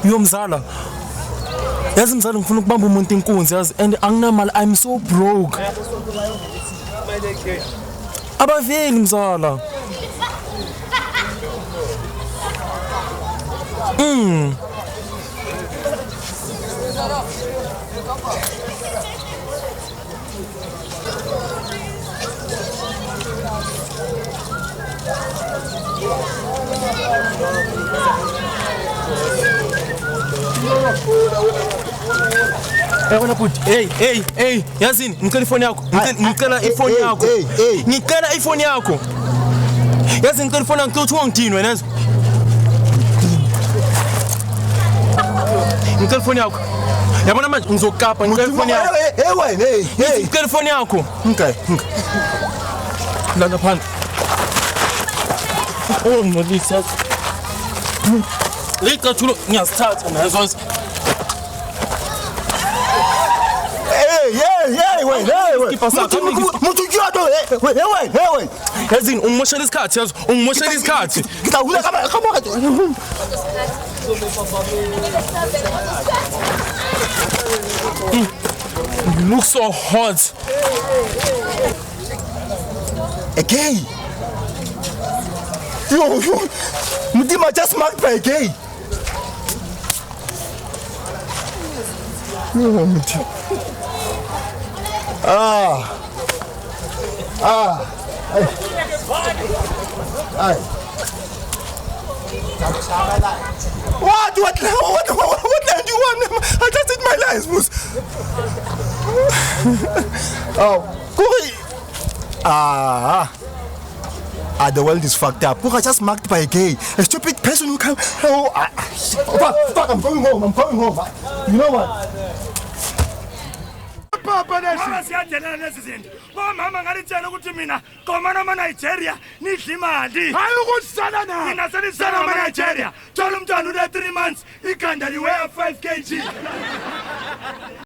Yo mzala. Yazi mzala ngifuna ukubamba umuntu inkunzi yazi and anginamali, I'm so broke. Abaveli mzala. Wena bhuti, hey, yazini, ngicela ifoni yakho. Ngicela ifoni yakho. Ngicela ifoni yakho. Yazi ngicela ifoni yakho, uthi ungidini wena yazi. Ngicela ifoni yakho. Yabona manje ngizokapa, ngicela ifoni yakho. Hey. Ngicela ifoni yakho. Okay. Lana phansi. Oh, ngolisa. Licathulo ngiyasithatha nazo. Hey, wait. Yazini ungimoshela isikhathi yazi, ungimoshela isikhathi. Ngidawula come. You look so hot. A gay. Yo. Mutima just marked by a gay. What land do you want? I just did my license. The world is fucked up. Look, I just marked by a gay. A stupid person who can't. Fuck, I'm going home. You know what? Mama siyadlela lezi zinto. Mama ngalitshela ukuthi mina komana Nigeria nidla imali. Hayi ukusala na. Mina senisana Nigeria. Thola umntwana une 3 months, iganda liweya 5 kg.